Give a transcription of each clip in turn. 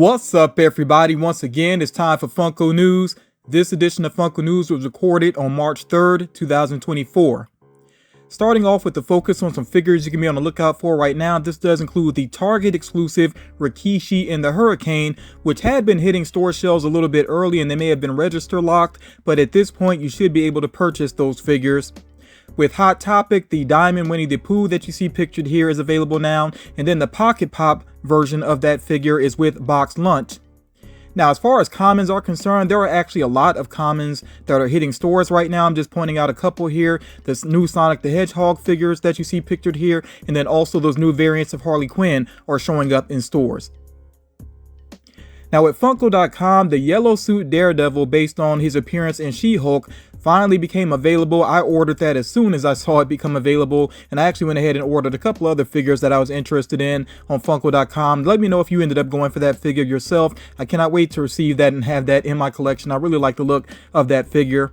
What's up, everybody? Once again, it's time for Funko News. This edition of Funko News was recorded on March 3rd, 2024. Starting off with the focus on some figures you can be on the lookout for right now. This does include the Target exclusive Rikishi and the Hurricane, which had been hitting store shelves a little bit early and they may have been register locked, but at this point you should be able to purchase those figures. With Hot Topic, the Diamond Winnie the Pooh that you see pictured here is available now, and then the Pocket Pop version of that figure is with Box Lunch. Now, as far as commons are concerned, there are actually a lot of commons that are hitting stores right now. I'm just pointing out a couple here. This new Sonic the Hedgehog figures that you see pictured here, and then also those new variants of Harley Quinn are showing up in stores. Now, at Funko.com, the yellow suit Daredevil, based on his appearance in She-Hulk, finally became available. I ordered that as soon as I saw it become available, and I actually went ahead and ordered a couple other figures that I was interested in on Funko.com. Let me know if you ended up going for that figure yourself. I cannot wait to receive that and have that in my collection. I really like the look of that figure.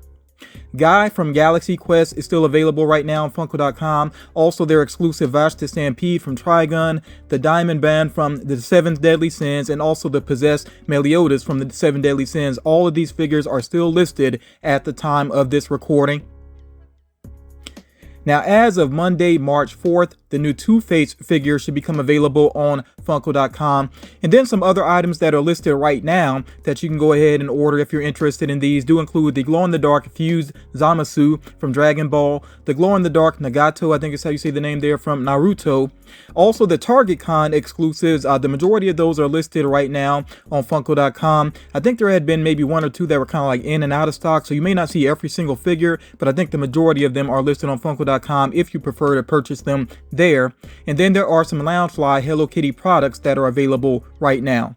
Guy from Galaxy Quest is still available right now on Funko.com. Also, their exclusive Vash the Stampede from Trigun, the Diamond Band from the Seven Deadly Sins, and also the Possessed Meliodas from the Seven Deadly Sins. All of these figures are still listed at the time of this recording. Now, as of Monday, March 4th, the new Two-Face figure should become available on Funko.com. And then some other items that are listed right now that you can go ahead and order if you're interested in these do include the glow-in-the-dark fused Zamasu from Dragon Ball, the glow-in-the-dark Nagato, I think is how you say the name there, from Naruto. Also, the Target Con exclusives, the majority of those are listed right now on Funko.com. I think there had been maybe one or two that were kind of like in and out of stock, so you may not see every single figure, but I think the majority of them are listed on Funko.com if you prefer to purchase them there. And then there are some Loungefly Hello Kitty products that are available right now.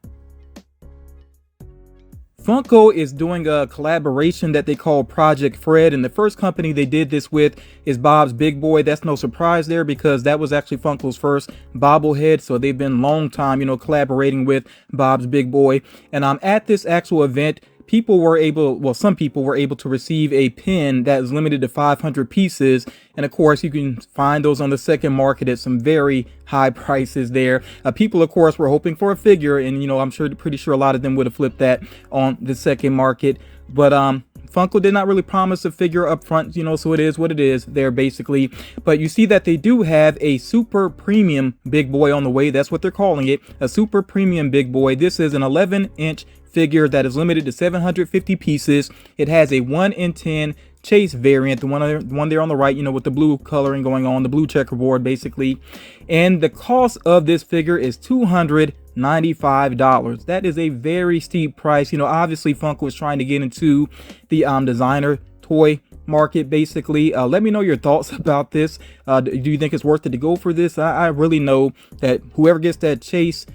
Funko is doing a collaboration that they call Project Fred, and the first company they did this with is Bob's Big Boy. That's no surprise there because that was actually Funko's first bobblehead, so they've been long time, collaborating with Bob's Big Boy. And at this actual event, some people were able to receive a pin that is limited to 500 pieces. And of course, you can find those on the second market at some very high prices there. People, of course, were hoping for a figure, and I'm pretty sure a lot of them would have flipped that on the second market. But Funko did not really promise a figure up front, so it is what it is there basically. But you see that they do have a super premium Big Boy on the way. That's what they're calling it, a super premium Big Boy. This is an 11-inch figure that is limited to 750 pieces. It has a 1 in 10 chase variant, the one there on the right, with the blue coloring going on, the blue checkerboard basically. And the cost of this figure is $295. That is a very steep price. Obviously Funko is trying to get into the designer toy market basically. Let me know your thoughts about this. Do you think it's worth it to go for this? I really know that whoever gets that chase,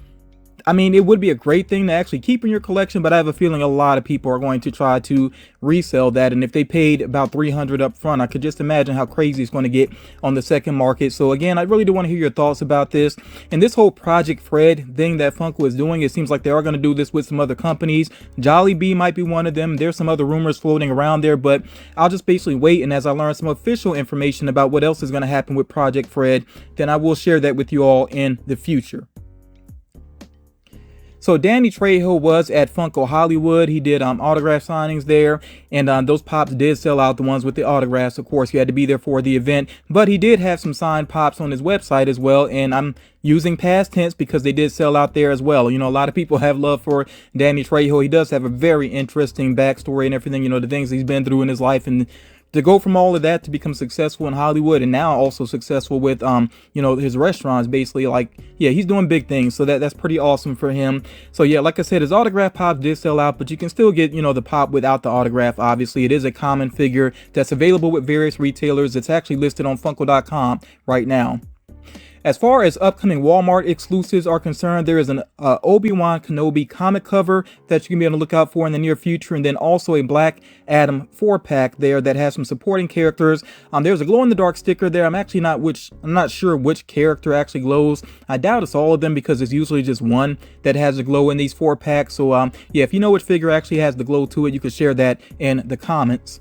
it would be a great thing to actually keep in your collection, but I have a feeling a lot of people are going to try to resell that. And if they paid about $300 up front, I could just imagine how crazy it's going to get on the second market. So again, I really do want to hear your thoughts about this. And this whole Project Fred thing that Funko is doing, it seems like they are going to do this with some other companies. Jollibee might be one of them. There's some other rumors floating around there, but I'll just basically wait. And as I learn some official information about what else is going to happen with Project Fred, then I will share that with you all in the future. So Danny Trejo was at Funko Hollywood. He did autograph signings there, and those pops did sell out, the ones with the autographs. Of course, you had to be there for the event, but he did have some signed pops on his website as well, and I'm using past tense because they did sell out there as well. A lot of people have love for Danny Trejo. He does have a very interesting backstory and everything, the things he's been through in his life, and to go from all of that to become successful in Hollywood and now also successful with his restaurants, basically, he's doing big things. So that's pretty awesome for him. So yeah, like I said, his autograph pops did sell out, but you can still get the pop without the autograph. Obviously, it is a common figure that's available with various retailers. It's actually listed on Funko.com right now. As far as upcoming Walmart exclusives are concerned, there is an Obi-Wan Kenobi comic cover that you can be on the lookout for in the near future, and then also a Black Adam 4-pack there that has some supporting characters. There's a glow-in-the-dark sticker there. I'm not sure which character actually glows. I doubt it's all of them because it's usually just one that has a glow in these 4-packs. So yeah, if you know which figure actually has the glow to it, you could share that in the comments.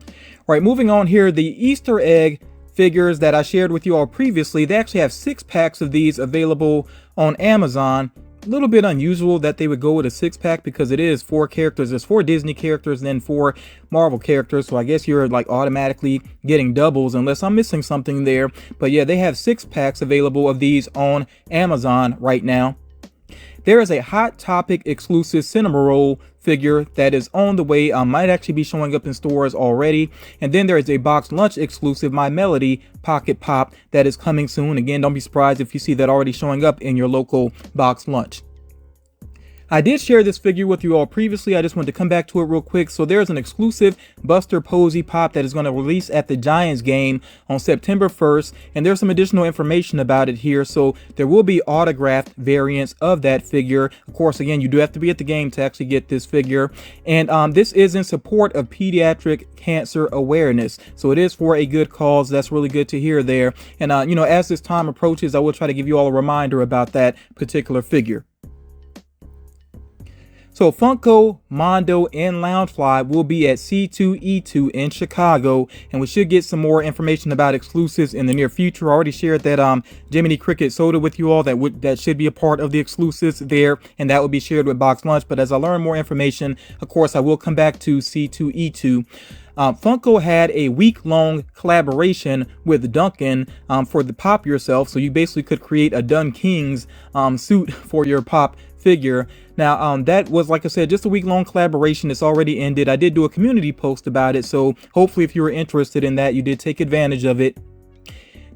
All right, moving on here, the Easter egg figures that I shared with you all previously, they actually have 6 packs of these available on Amazon. little bit unusual that they would go with a 6-pack because it is 4 characters. There's 4 Disney characters and then 4 Marvel characters. So I guess you're like automatically getting doubles unless I'm missing something there. But yeah, they have 6 packs available of these on Amazon right now. There is a Hot Topic exclusive cinema roll figure that is on the way. Might actually be showing up in stores already. And then there is a Box Lunch exclusive My Melody Pocket Pop that is coming soon. Again, don't be surprised if you see that already showing up in your local Box Lunch. I did share this figure with you all previously. I just wanted to come back to it real quick. So there's an exclusive Buster Posey pop that is going to release at the Giants game on September 1st. And there's some additional information about it here. So there will be autographed variants of that figure. Of course, again, you do have to be at the game to actually get this figure. And this is in support of pediatric cancer awareness. So it is for a good cause. That's really good to hear there. And, you know, as this time approaches, I will try to give you all a reminder about that particular figure. So Funko, Mondo, and Loungefly will be at C2E2 in Chicago, and we should get some more information about exclusives in the near future. I already shared that Jiminy Cricket soda with you all. That should be a part of the exclusives there, and that will be shared with Box Lunch. But as I learn more information, of course, I will come back to C2E2. Funko had a week-long collaboration with Duncan for the Pop Yourself. So you basically could create a Dun King's suit for your Pop figure. Now, that was, like I said, just a week-long collaboration. It's already ended. I did do a community post about it, so hopefully if you were interested in that, you did take advantage of it.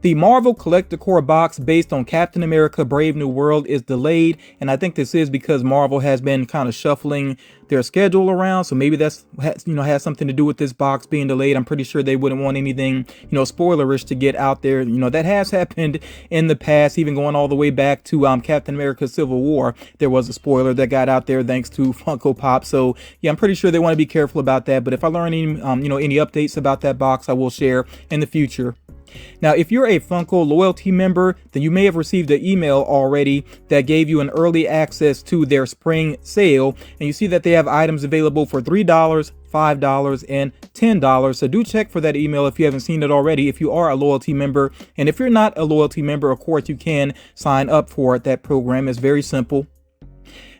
The Marvel Collector box based on Captain America Brave New World is delayed, and I think this is because Marvel has been kind of shuffling their schedule around, so maybe that's, you know, has something to do with this box being delayed. I'm pretty sure they wouldn't want anything, you know, spoilerish to get out there. You know, that has happened in the past, even going all the way back to Captain America Civil War. There was a spoiler that got out there thanks to Funko Pop. So yeah, I'm pretty sure they want to be careful about that. But if I learn any, you know, any updates about that box, I will share in the future. Now, if you're a Funko loyalty member, then you may have received an email already that gave you an early access to their spring sale. And you see that they have items available for $3, $5, and $10. So do check for that email if you haven't seen it already, if you are a loyalty member. And if you're not a loyalty member, of course, you can sign up for it. That program is very simple.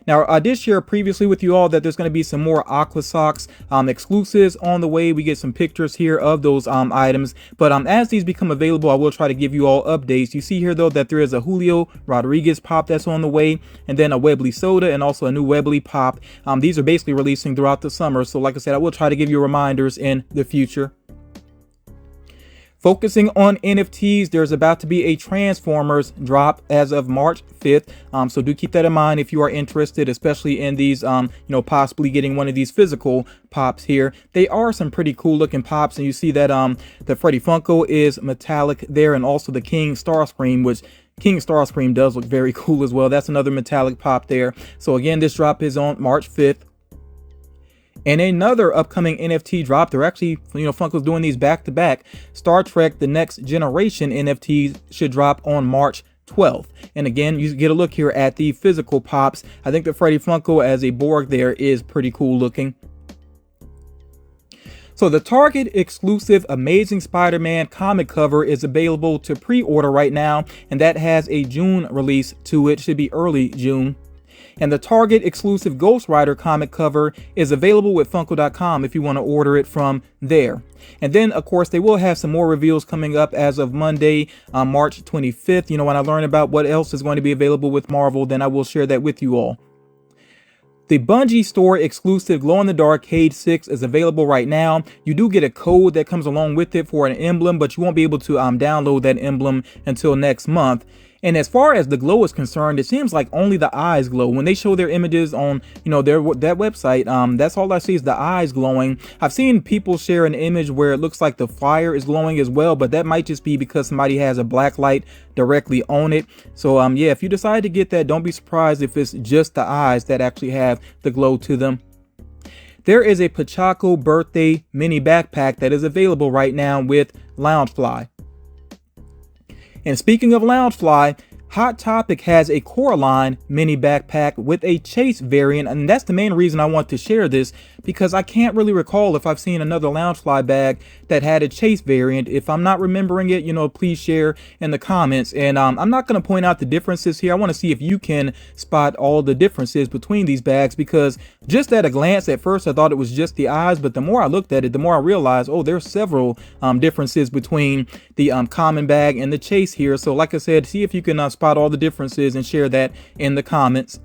Now, I did share previously with you all that there's going to be some more Aqua Socks exclusives on the way. We get some pictures here of those items. But as these become available, I will try to give you all updates. You see here, though, that there is a Julio Rodriguez pop that's on the way, and then a Webley soda and also a new Webley pop. These are basically releasing throughout the summer. So like I said, I will try to give you reminders in the future. Focusing on NFTs, there's about to be a Transformers drop as of March 5th. So do keep that in mind if you are interested, especially in these, you know, possibly getting one of these physical pops here. They are some pretty cool looking pops. And you see that the Freddy Funko is metallic there, and also the King Starscream, which King Starscream does look very cool as well. That's another metallic pop there. So again, this drop is on March 5th. And another upcoming NFT drop, they're actually, you know, Funko's doing these back to back. Star Trek The Next Generation NFTs should drop on March 12th. And again, you get a look here at the physical pops. I think the Freddy Funko as a Borg there is pretty cool looking. So the Target exclusive Amazing Spider-Man comic cover is available to pre-order right now, and that has a June release to it. Should be early June. And the Target exclusive Ghost Rider comic cover is available with Funko.com if you want to order it from there. And then, of course, they will have some more reveals coming up as of Monday, March 25th. You know, when I learn about what else is going to be available with Marvel, then I will share that with you all. The Bungie store exclusive glow-in-the-dark Cage 6 is available right now. You do get a code that comes along with it for an emblem, but you won't be able to download that emblem until next month. And as far as the glow is concerned, it seems like only the eyes glow. When they show their images on, you know, that website, that's all I see is the eyes glowing. I've seen people share an image where it looks like the flyer is glowing as well, but that might just be because somebody has a black light directly on it. So yeah, if you decide to get that, don't be surprised if it's just the eyes that actually have the glow to them. There is a Pachaco birthday mini backpack that is available right now with Loungefly. And speaking of Loungefly, Hot Topic has a Coraline mini backpack with a Chase variant, and that's the main reason I want to share this, because I can't really recall if I've seen another Loungefly bag that had a Chase variant. If I'm not remembering it, please share in the comments. And I'm not going to point out the differences here. I want to see if you can spot all the differences between these bags, because just at a glance, at first I thought it was just the eyes, but the more I looked at it, the more I realized, oh, there's several differences between the common bag and the Chase here. So like I said, see if you can spot all the differences and share that in the comments.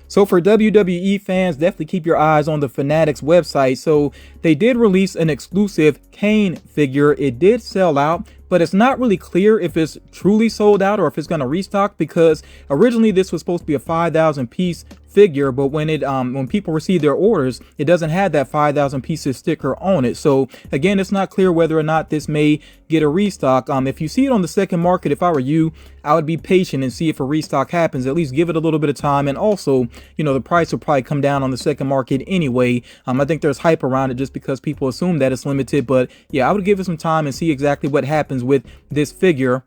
So for WWE fans, definitely keep your eyes on the Fanatics website. So they did release an exclusive Kane figure. It did sell out, but it's not really clear if it's truly sold out or if it's going to restock, because originally this was supposed to be a 5,000 piece figure, but when people receive their orders, it doesn't have that 5,000 pieces sticker on it. So again, it's not clear whether or not this may get a restock. If you see it on the second market, if I were you, I would be patient and see if a restock happens. At least give it a little bit of time, and also, the price will probably come down on the second market anyway. I think there's hype around it just because people assume that it's limited, but yeah, I would give it some time and see exactly what happens with this figure.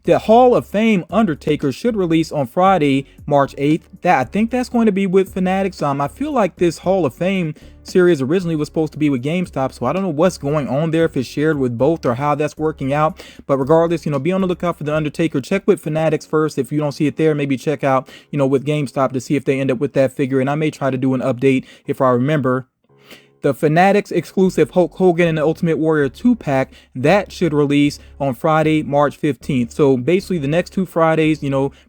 The Hall of Fame Undertaker should release on Friday, March 8th. I think that's going to be with Fanatics. I feel like this Hall of Fame series originally was supposed to be with GameStop, so I don't know what's going on there, if it's shared with both or how that's working out. But regardless, be on the lookout for the Undertaker. Check with Fanatics first. If you don't see it there, maybe check out, with GameStop to see if they end up with that figure. And I may try to do an update if I remember. The Fanatics exclusive Hulk Hogan and the Ultimate Warrior 2-pack, that should release on Friday, March 15th. So basically the next 2 Fridays,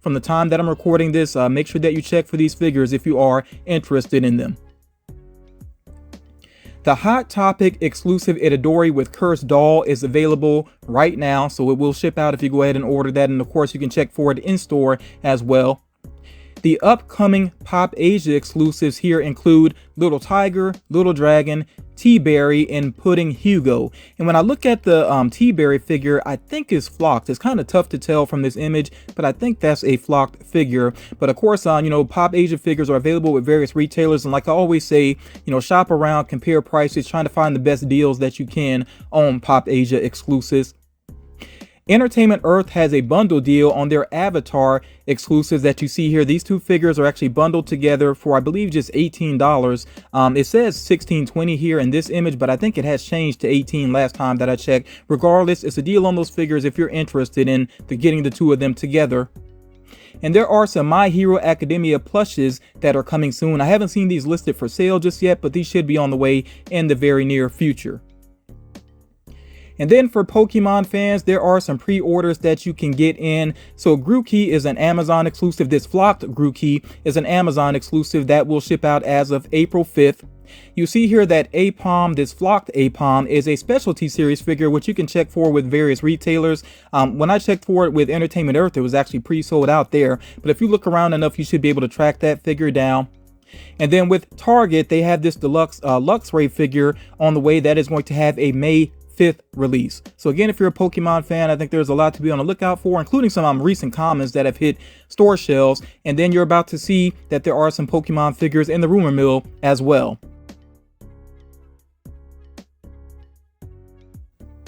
from the time that I'm recording this, make sure that you check for these figures if you are interested in them. The Hot Topic exclusive Itadori with Cursed Doll is available right now, so it will ship out if you go ahead and order that. And of course, you can check for it in store as well. The upcoming Pop Asia exclusives here include Little Tiger, Little Dragon, T-Berry, and Pudding Hugo. And when I look at the T-Berry figure, I think it's flocked. It's kind of tough to tell from this image, but I think that's a flocked figure. But of course, Pop Asia figures are available with various retailers. And like I always say, shop around, compare prices, trying to find the best deals that you can on Pop Asia exclusives. Entertainment Earth has a bundle deal on their Avatar exclusives that you see here. These 2 figures are actually bundled together for, I believe, just $18. It says $16.20 here in this image, but I think it has changed to $18 last time that I checked. Regardless, it's a deal on those figures if you're interested in getting the 2 of them together. And there are some My Hero Academia plushes that are coming soon. I haven't seen these listed for sale just yet, but these should be on the way in the very near future. And then for Pokemon fans, there are some pre-orders that you can get in. So Grookey is an Amazon exclusive. This flocked Grookey is an Amazon exclusive that will ship out as of April 5th. You see here that Apom, this flocked Apom, is a specialty series figure, which you can check for with various retailers. When I checked for it with Entertainment Earth, it was actually pre-sold out there. But if you look around enough, you should be able to track that figure down. And then with Target, they have this deluxe Luxray figure on the way that is going to have a May 5th release. So again, if you're a Pokemon fan, I think there's a lot to be on the lookout for, including some recent commons that have hit store shelves. And then you're about to see that there are some Pokemon figures in the rumor mill as well.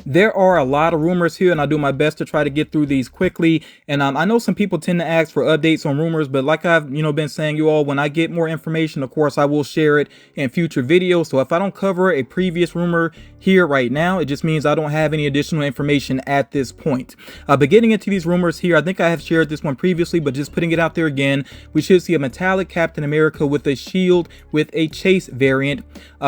There are a lot of rumors here, and I'll do my best to try to get through these quickly. And I know some people tend to ask for updates on rumors, but like I've been saying, you all, when I get more information, of course I will share it in future videos. So if I don't cover a previous rumor here right now, it just means I don't have any additional information at this point. But getting into these rumors here, I think I have shared this one previously, but just putting it out there again, we should see a metallic Captain America with a shield with a Chase variant.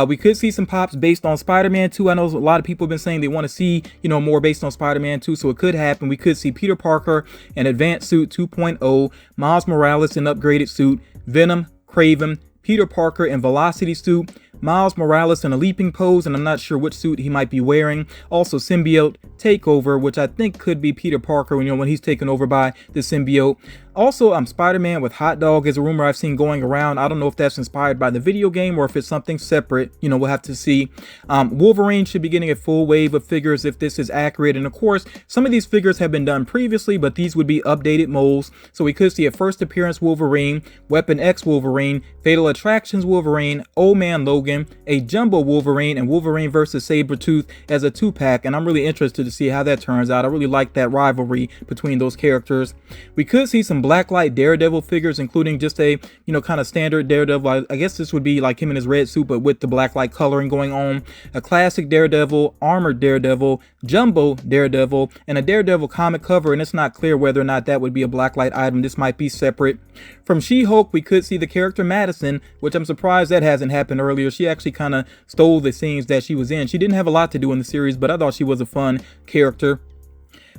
We could see some pops based on Spider-Man 2. I know a lot of people have been saying they want to see more based on Spider-Man 2, so it could happen. We could see Peter Parker in Advanced Suit 2.0, Miles Morales in Upgraded Suit, Venom, Kraven, Peter Parker in Velocity Suit, Miles Morales in a leaping pose, and I'm not sure which suit he might be wearing. Also Symbiote Takeover, which I think could be Peter Parker when he's taken over by the symbiote. Also, Spider-Man with hot dog is a rumor I've seen going around. I don't know if that's inspired by the video game or if it's something separate. You know, we'll have to see. Wolverine should be getting a full wave of figures if this is accurate. And of course, some of these figures have been done previously, but these would be updated molds. So we could see a first appearance Wolverine, Weapon X Wolverine, Fatal Attractions Wolverine, Old Man Logan, a Jumbo Wolverine, and Wolverine versus Sabretooth as a 2-pack. And I'm really interested to see how that turns out. I really like that rivalry between those characters. We could see some Blacklight Daredevil figures, including just a, you know, kind of standard Daredevil. I guess this would be like him in his red suit, but with the Blacklight coloring going on. A classic Daredevil, armored Daredevil, Jumbo Daredevil, and a Daredevil comic cover, and it's not clear whether or not that would be a Blacklight item. This might be separate. From She-Hulk, we could see the character Madison, which I'm surprised that hasn't happened earlier. She actually kind of stole the scenes that she was in. She didn't have a lot to do in the series, but I thought she was a fun character.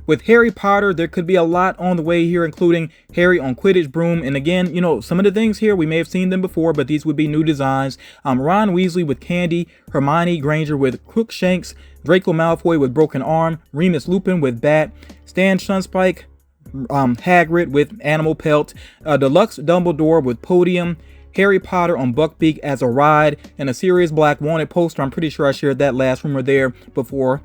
With Harry Potter, there could be a lot on the way here, including Harry on Quidditch broom. And again, you know, some of the things here, we may have seen them before, but these would be new designs. Ron Weasley with Candy, Hermione Granger with Crookshanks, Draco Malfoy with Broken Arm, Remus Lupin with Bat, Stan Shunspike, Hagrid with Animal Pelt, Deluxe Dumbledore with Podium, Harry Potter on Buckbeak as a ride, and a Sirius Black wanted poster. I'm pretty sure I shared that last rumor there before.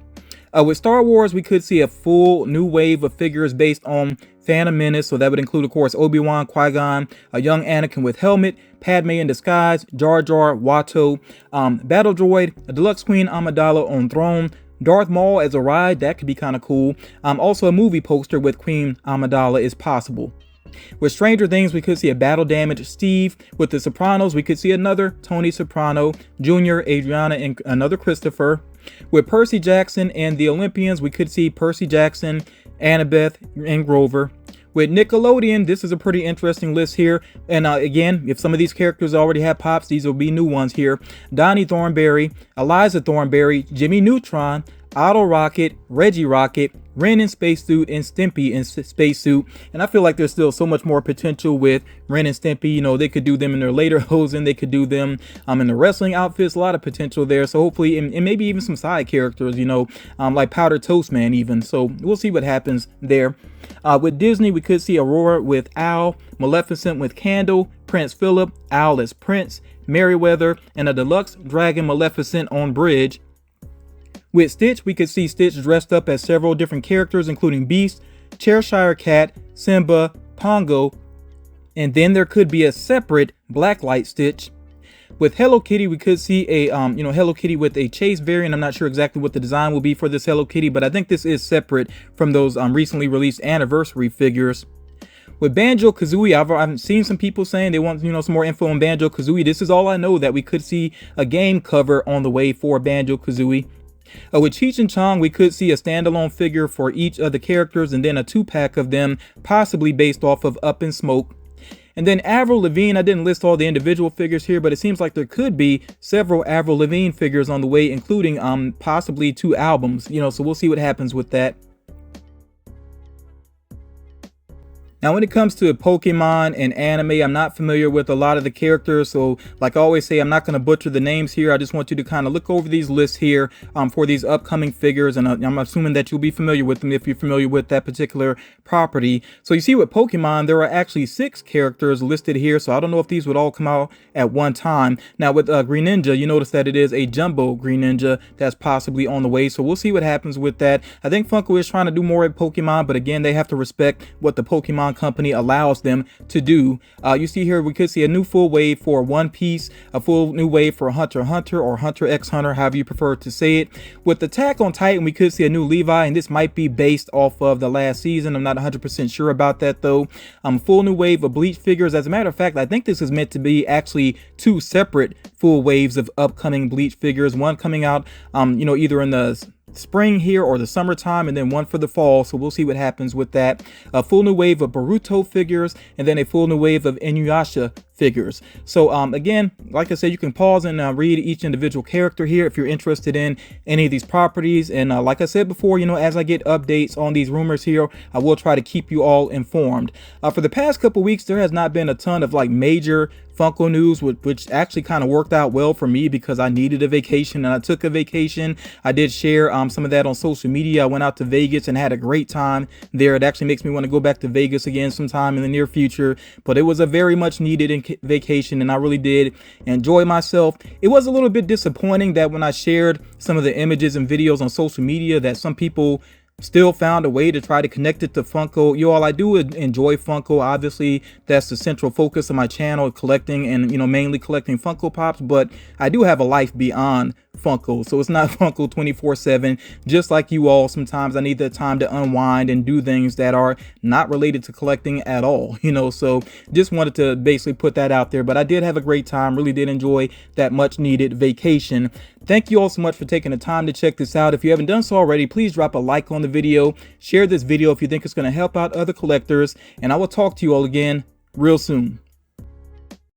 With Star Wars, we could see a full new wave of figures based on Phantom Menace. So that would include, of course, Obi-Wan, Qui-Gon, a young Anakin with helmet, Padme in disguise, Jar Jar, Watto, Battle Droid, a Deluxe Queen Amidala on throne, Darth Maul as a ride. That could be kind of cool. Also, a movie poster with Queen Amidala is possible. With Stranger Things, we could see a battle damaged Steve. With The Sopranos, we could see another Tony Soprano, Jr., Adriana, and another Christopher. With Percy Jackson and the Olympians, we could see Percy Jackson, Annabeth, and Grover. With Nickelodeon, this is a pretty interesting list here. And again, if some of these characters already have pops, these will be new ones here. Donnie Thornberry, Eliza Thornberry, Jimmy Neutron, Otto Rocket, Reggie Rocket, Ren in spacesuit, and Stimpy in spacesuit. And I feel like there's still so much more potential with Ren and Stimpy. You know, they could do them in their later Hosen. They could do them in the wrestling outfits. A lot of potential there. So hopefully, and maybe even some side characters, you know, like Powder Toast Man even. So we'll see what happens there. With Disney, we could see Aurora with Owl, Maleficent with Candle, Prince Philip, Owl as Prince, Merryweather, and a deluxe Dragon Maleficent on Bridge. With Stitch, we could see Stitch dressed up as several different characters, including Beast, Cheshire Cat, Simba, Pongo, and then there could be a separate Blacklight Stitch. With Hello Kitty, we could see a Hello Kitty with a Chase variant. I'm not sure exactly what the design will be for this Hello Kitty, but I think this is separate from those recently released anniversary figures. With Banjo-Kazooie, I've seen some people saying they want, some more info on Banjo-Kazooie. This is all I know, that we could see a game cover on the way for Banjo-Kazooie. With Cheech and Chong, we could see a standalone figure for each of the characters, and then a 2-pack of them, possibly based off of Up in Smoke. And then Avril Lavigne, I didn't list all the individual figures here, but it seems like there could be several Avril Lavigne figures on the way, including possibly 2 albums, so we'll see what happens with that. Now, when it comes to Pokemon and anime, I'm not familiar with a lot of the characters. So like I always say, I'm not going to butcher the names here. I just want you to kind of look over these lists here for these upcoming figures. And I'm assuming that you'll be familiar with them if you're familiar with that particular property. So you see with Pokemon, there are actually 6 characters listed here. So I don't know if these would all come out at one time. Now with Greninja, you notice that it is a Jumbo Greninja that's possibly on the way. So we'll see what happens with that. I think Funko is trying to do more at Pokemon, but again, they have to respect what the Pokemon company allows them to do. You see here, we could see a new full wave for One Piece, a full new wave for Hunter x Hunter or Hunter x Hunter, however you prefer to say it. With Attack on Titan, we could see a new Levi, and this might be based off of the last season. I'm not 100% sure about that though. Full new wave of Bleach figures. As a matter of fact, I think this is meant to be actually 2 separate full waves of upcoming Bleach figures. One coming out, either in the spring here or the summertime, and then one for the fall. So we'll see what happens with that. A full new wave of Boruto figures, and then a full new wave of Inuyasha figures. So again, like I said, you can pause and read each individual character here if you're interested in any of these properties. And like I said before, you know, as I get updates on these rumors here, I will try to keep you all informed. For the past couple weeks, there has not been a ton of like major Funko news, which actually kind of worked out well for me because I needed a vacation and I took a vacation. I did share some of that on social media. I went out to Vegas and had a great time there. It actually makes me want to go back to Vegas again sometime in the near future, but it was a very much needed vacation and I really did enjoy myself. It was a little bit disappointing that when I shared some of the images and videos on social media that some people still found a way to try to connect it to Funko. You all, I do enjoy Funko. Obviously, that's the central focus of my channel, collecting and, you know, mainly collecting Funko Pops, but I do have a life beyond Funko. So it's not Funko 24/7. Just like you all, sometimes I need that time to unwind and do things that are not related to collecting at all, you know. So just wanted to basically put that out there, but I did have a great time, really did enjoy that much needed vacation. Thank you all so much for taking the time to check this out. If you haven't done so already, please drop a like on the video, share this video if you think it's going to help out other collectors, and I will talk to you all again real soon.